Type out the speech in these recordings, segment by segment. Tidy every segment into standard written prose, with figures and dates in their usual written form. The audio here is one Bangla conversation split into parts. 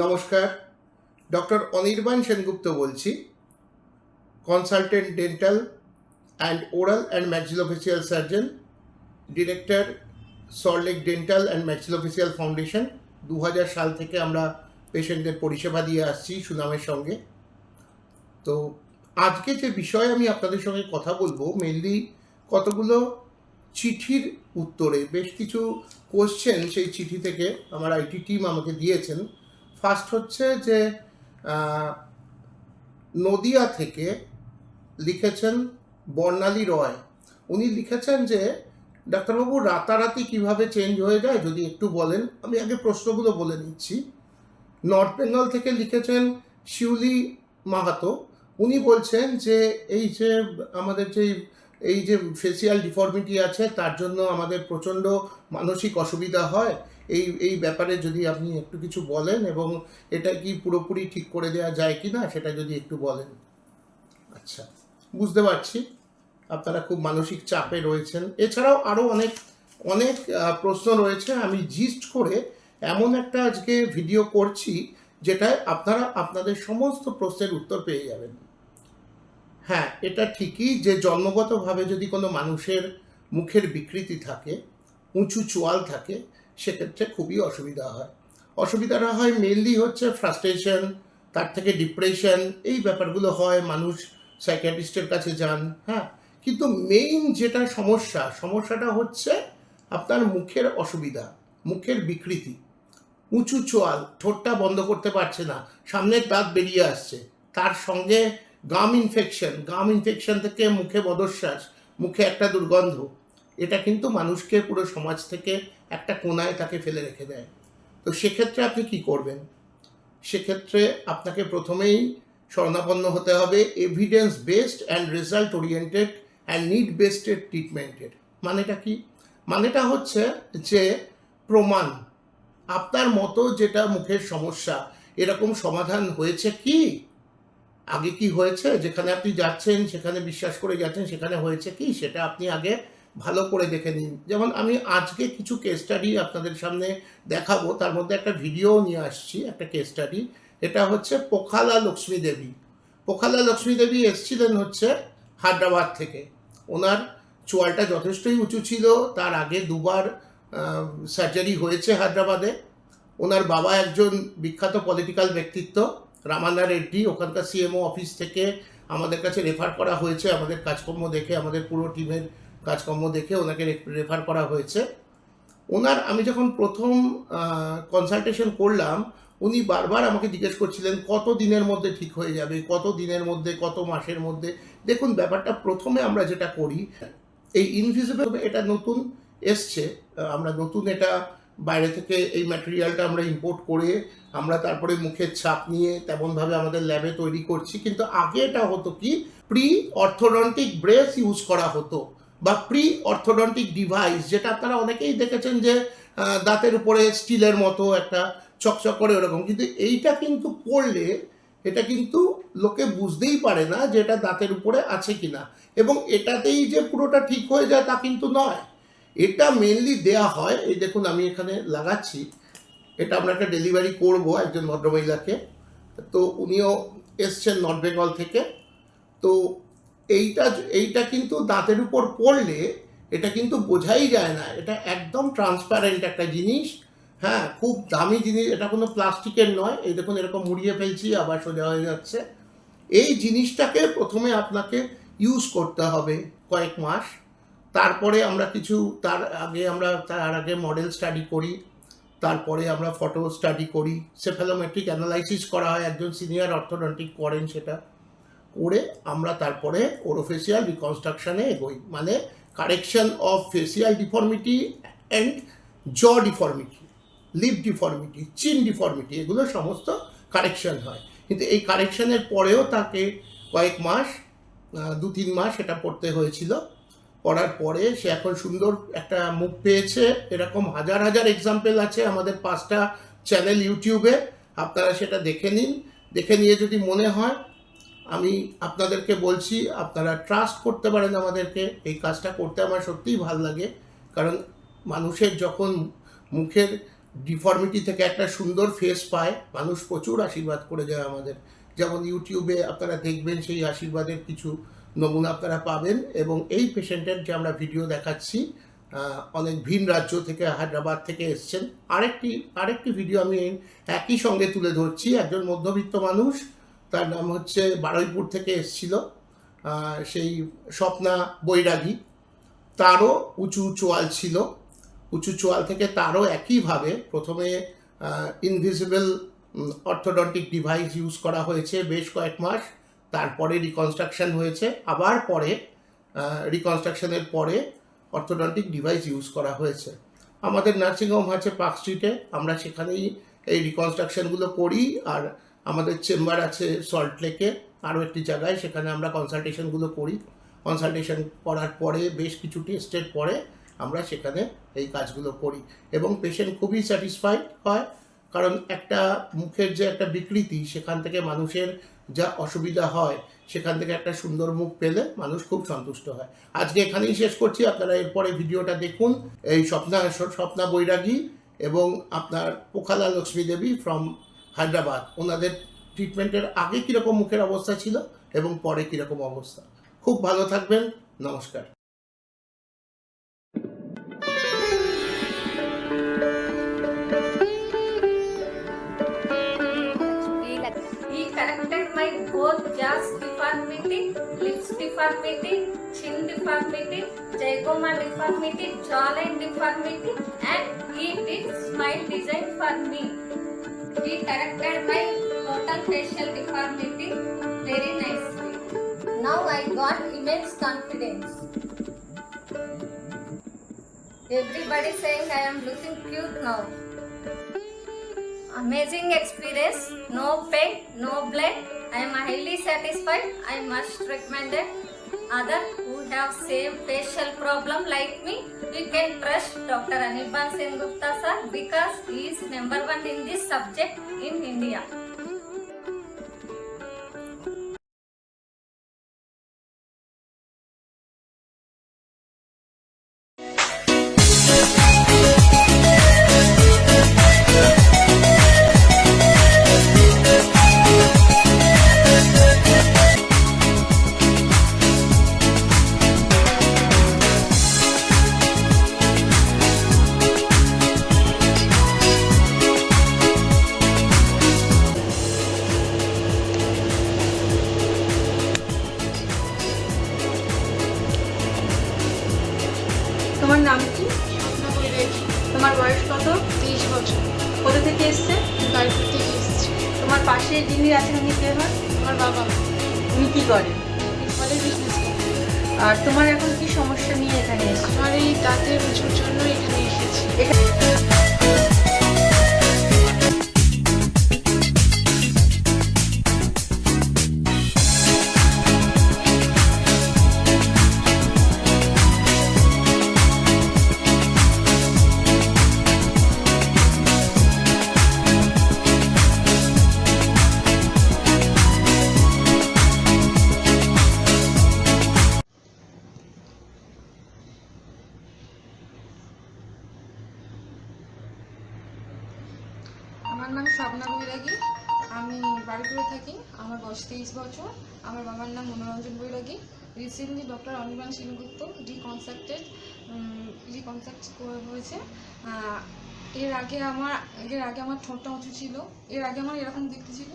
নমস্কার, ডক্টর অনির্বাণ সেনগুপ্ত বলছি, consultant dental and oral and maxillofacial surgeon, director Salt Lake dental and maxillofacial foundation. 2000 সাল থেকে আমরা পেশেন্টদের পরিষেবা দিয়ে আসছি সুনামের সঙ্গে। তো আজকে যে বিষয়ে আমি আপনাদের সঙ্গে কথা বলবো, মেনলি কতগুলো চিঠির উত্তরে বেশ কিছু কোশ্চেন সেই চিঠি থেকে আমার আইটি টিম আমাকে দিয়েছেন। ফার্স্ট হচ্ছে যে নদিয়া থেকে লিখেছেন বর্ণালী রয়। উনি লিখেছেন যে ডাক্তারবাবু, রাতারাতি কিভাবে চেঞ্জ হয়ে যায় যদি একটু বলেন। আমি আগে প্রশ্নগুলো বলে নিচ্ছি। নর্থ বেঙ্গল থেকে লিখেছেন শিউলি মাহাতো। উনি বলছেন যে আমাদের এই যে ফেসিয়াল ডিফর্মিটি আছে, তার জন্য আমাদের প্রচণ্ড মানসিক অসুবিধা হয়। এই ব্যাপারে যদি আপনি একটু কিছু বলেন, এবং এটা কি পুরোপুরি ঠিক করে দেওয়া যায় কি না সেটা যদি একটু বলেন। আচ্ছা, বুঝতে পারছি আপনারা খুব মানসিক চাপে রয়েছেন। এছাড়াও আরও অনেক অনেক প্রশ্ন রয়েছে। আমি জিস্ট করে এমন একটা আজকে ভিডিও করছি যেটায় আপনারা আপনাদের সমস্ত প্রশ্নের উত্তর পেয়ে যাবেন। হ্যাঁ, এটা ঠিকই যে জন্মগতভাবে যদি কোনো মানুষের মুখের বিকৃতি থাকে, উঁচু চোয়াল থাকে, সেক্ষেত্রে খুবই অসুবিধা হয়। অসুবিধাটা হয় মেনলি হচ্ছে ফ্রাস্ট্রেশন, তার থেকে ডিপ্রেশন, এই ব্যাপারগুলো হয়। মানুষ সাইকিয়াট্রিস্টের কাছে যান। হ্যাঁ, কিন্তু মেইন যেটা সমস্যাটা হচ্ছে আপনার মুখের অসুবিধা, মুখের বিকৃতি, উঁচু চোয়াল, ঠোঁটটা বন্ধ করতে পারছে না, সামনের দাঁত বেরিয়ে আসছে, তার সঙ্গে গাম ইনফেকশন থেকে মুখে বদশ্বাস, মুখে একটা দুর্গন্ধ। এটা কিন্তু মানুষকে পুরো সমাজ থেকে একটা কোনায় তাকে ফেলে রেখে দেয়। তো সেক্ষেত্রে আপনি কি করবেন? সেক্ষেত্রে আপনাকে প্রথমেই শরণাপন্ন হতে হবে evidence based and result oriented and need based ট্রিটমেন্টের। মানেটা কি? মানেটা হচ্ছে যে প্রমাণ, আপনার মতো যেটা মুখের সমস্যা, এরকম সমাধান হয়েছে কি? আগে কি হয়েছে? যেখানে আপনি যাচ্ছেন, সেখানে বিশ্বাস করে যাচ্ছেন, সেখানে হয়েছে কি সেটা আপনি আগে ভালো করে দেখে নিন। যেমন আমি আজকে কিছু কেস স্টাডি আপনাদের সামনে দেখাবো, তার মধ্যে একটা ভিডিও নিয়ে আসছি, একটা কেস স্টাডি। এটা হচ্ছে পোখালা লক্ষ্মী দেবী। পোখালা লক্ষ্মী দেবী এসছিলেন হচ্ছে হায়দ্রাবাদ থেকে। ওনার চোয়ালটা যথেষ্টই উঁচু ছিল। তার আগে দুবার সার্জারি হয়েছে হায়দ্রাবাদে। ওনার বাবা একজন বিখ্যাত পলিটিক্যাল ব্যক্তিত্ব, রামান্না রেড্ডি। ওখানকার সিএমও অফিস থেকে আমাদের কাছে রেফার করা হয়েছে, আমাদের কাজকর্ম দেখে, আমাদের পুরো টিমের কাজকর্ম দেখে ওনাকে রেফার করা হয়েছে। ওনার আমি যখন প্রথম কনসালটেশন করলাম, উনি বারবার আমাকে জিজ্ঞেস করছিলেন কত দিনের মধ্যে ঠিক হয়ে যাবে, কত দিনের মধ্যে, কত মাসের মধ্যে। দেখুন, ব্যাপারটা প্রথমে আমরা যেটা করি, এই ইনভিজিবল, এটা নতুন এসছে, আমরা নতুন এটা বাইরে থেকে এই ম্যাটেরিয়ালটা আমরা ইম্পোর্ট করে আমরা তারপরে মুখের ছাপ নিয়ে তেমনভাবে আমাদের ল্যাবে তৈরি করছি। কিন্তু আগে এটা হতো কি, প্রি অর্থোডন্টিক ব্রেস ইউজ করা হতো, বা প্রি অর্থোডন্টিক ডিভাইস, যেটা আপনারা অনেকেই দেখেছেন যে দাঁতের উপরে স্টিলের মতো একটা চকচক করে ওরকম। কিন্তু এইটা কিন্তু পড়লে এটা কিন্তু লোকে বুঝতেই পারে না যে এটা দাঁতের উপরে আছে কিনা, এবং এটাতেই যে পুরোটা ঠিক হয়ে যায় তা কিন্তু নয়। এটা মেনলি দেয়া হয়, এই দেখুন আমি এখানে লাগাচ্ছি, এটা আমরা একটা ডেলিভারি করব একজন ভদ্রমহিলাকে। তো উনিও এসছেন নর্থ বেঙ্গল থেকে। তো এইটা কিন্তু দাঁতের উপর পড়লে এটা কিন্তু বোঝাই যায় না, এটা একদম ট্রান্সপারেন্ট একটা জিনিস। হ্যাঁ, খুব দামি জিনিস, এটা কোনো প্লাস্টিকের নয়। এই দেখুন, এরকম মুড়িয়ে ফেলছি, আবার সোজা হয়ে যাচ্ছে। এই জিনিসটাকে প্রথমে আপনাকে ইউজ করতে হবে কয়েক মাস। তারপরে আমরা তার আগে মডেল স্টাডি করি, তারপরে আমরা ফটো স্টাডি করি, সেফালোমেট্রিক অ্যানালাইসিস করা হয়, একজন সিনিয়র অর্থোডন্টিক করেন। সেটা করে আমরা তারপরে ওরোফেসিয়াল রিকনস্ট্রাকশনে এগোই, মানে correction of facial deformity and জ ডিফর্মিটি, লিপ ডিফর্মিটি, চিন ডিফর্মিটি, এগুলো সমস্ত কারেকশন হয়। কিন্তু এই কারেকশনের পরেও তাকে কয়েক মাস, 2-3 মাস এটা পড়তে হয়েছিল। পড়ার পরে সে এখন সুন্দর একটা মুখ পেয়েছে। এরকম হাজার হাজার এক্সাম্পল আছে আমাদের 5টা চ্যানেল ইউটিউবে, আপনারা সেটা দেখে নিন। দেখে নিয়ে যদি মনে হয়, আমি আপনাদেরকে বলছি আপনারা ট্রাস্ট করতে পারেন আমাদেরকে। এই কাজটা করতে আমার সত্যিই ভালো লাগে, কারণ মানুষের যখন মুখের ডিফর্মিটি থেকে একটা সুন্দর ফেস পায়, মানুষ প্রচুর আশীর্বাদ করে যায় আমাদের। যেমন ইউটিউবে আপনারা দেখবেন সেই আশীর্বাদের কিছু নমুনা আপনারা পাবেন। এবং এই পেশেন্টের যে আমরা দেখাচ্ছি অনেক ভিন রাজ্য থেকে, হায়দ্রাবাদ থেকে এসছেন। আরেকটি ভিডিও আমি একই সঙ্গে তুলে ধরছি। একজন মধ্যবিত্ত মানুষ, তার নাম হচ্ছে বারুইপুর থেকে এসছিল, সেই স্বপ্না বৈরাগী। তারও উঁচু চোয়াল ছিল, উঁচু চোয়াল থেকে তারও একইভাবে প্রথমে ইনভিজিবল অর্থোডন্টিক ডিভাইস ইউজ করা হয়েছে বেশ কয়েক মাস, তারপরে রিকনস্ট্রাকশন হয়েছে, আবার পরে রিকনস্ট্রাকশনের পরে অর্থোডন্টিক ডিভাইস ইউজ করা হয়েছে। আমাদের নার্সিংহোম আছে পার্ক স্ট্রিটে, আমরা সেখানেই এই রিকনস্ট্রাকশনগুলো করি। আর আমাদের চেম্বার আছে সল্ট লেকে, আরও একটি জায়গায়, সেখানে আমরা কনসালটেশনগুলো করি। কনসালটেশন করার পরে বেশ কিছু টেস্টের পরে আমরা সেখানে এই কাজগুলো করি এবং পেশেন্ট খুবই স্যাটিসফাইড হয়। কারণ একটা মুখের যে একটা বিকৃতি, সেখান থেকে মানুষের যা অসুবিধা হয়, সেখান থেকে একটা সুন্দর মুখ পেলে মানুষ খুব সন্তুষ্ট হয়। আজকে এখানেই শেষ করছি, আপনারা এরপরে ভিডিওটা দেখুন। এই স্বপ্না বৈরাগী এবং আপনার পোখালা লক্ষ্মী দেবী ফ্রম হায়দ্রাবাদ, ওনাদের ট্রিটমেন্টের আগে কীরকম মুখের অবস্থা ছিল এবং পরে কীরকম অবস্থা। খুব ভালো থাকবেন, নমস্কার। He corrected my both jaws deformity, lips deformity, chin deformity, zygoma deformity, jawline deformity, and he did smile design for me. He corrected my total facial deformity very nicely. Now I got immense confidence. Everybody saying I am looking cute now. Amazing experience, no pain, no blood. I am highly satisfied. I must recommend it. Other who have same facial problem like me, we can trust Dr. Anirban Sengupta sir because he is #1 in this subject in India. তোমার নাম কি? তোমার বয়স কত? 23 বছর। কোথা থেকে এসছে? বাড়িপুর থেকে এসেছি। তোমার পাশে যিনি আছেন উনি কে হয়? আমার বাবা উনি কি করেন? ফলে বিজনেস করে। আর তোমার এখন কি সমস্যা নিয়ে এখানে এসছো? আমার এই দাঁতের উঁচুর জন্য এখানে এসেছি। আমার নাম স্বপ্না বৈরাগী, আমি বাড়িপুরে থাকি। আমার বয়স 23 বছর। আমার বাবার নাম Manoranjan Bairagi. Recently doctor Anirban Sengupta reconstruct হয়েছে। এর আগে আমার ঠোঁটটা উঁচু ছিল, এর আগে আমার এরকম দেখতে ছিল।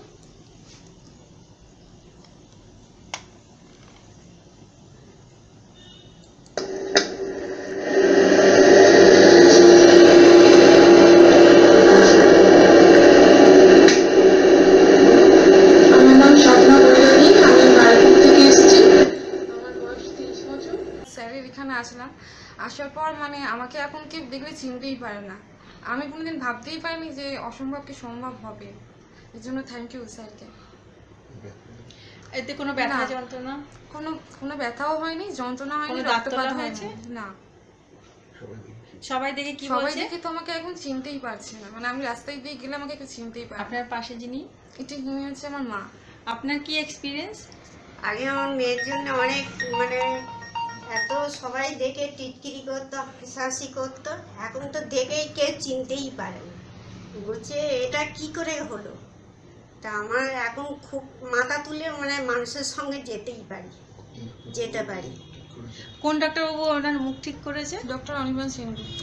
স্যারের এখানে আসলাম, আসার পর মানে আমাকে এখন কেউ দেখলে চিনতেই পারে না। আমি কোনোদিন ভাবতেই পারিনি যে অসম্ভবকে সম্ভব হবে। এর জন্য থ্যাংক ইউ স্যারকে। এতে কোনো ব্যথা না। যন্ত্রণা? কোনো ব্যথাও হয়নি, যন্ত্রণা হয়নি, কোনো দাঁত তোলা রক্তপাত হয়েছে? হয়নি। না। সবাই দেখে কি সবাই বলছে? দেখে তো আমাকে এখন চিনতেই পারছে না, মানে আমি রাস্তায় দিয়ে গেলে আমাকে কেউ চিনতেই পারে না। আপনার পাশে যিনি, এটি নিয়ে হচ্ছে আমার মা। আপনার কি এক্সপিরিয়েন্স? আগে আমার মেয়ের জন্য অনেক এত সবাই দেখে টিটকিরি করতো, হাসাহাসি করতো, এখন তো দেখেই কেউ চিনতেই পারে না। বলছে এটা কি করে হলো। তা আমার এখন খুব মাথা তুলে মানে মানুষের সঙ্গে যেতে পারি। কোন ডাক্তারবাবু ওনার মুখ ঠিক করেছে? ডক্টর অনির্বাণ সেনগুপ্ত।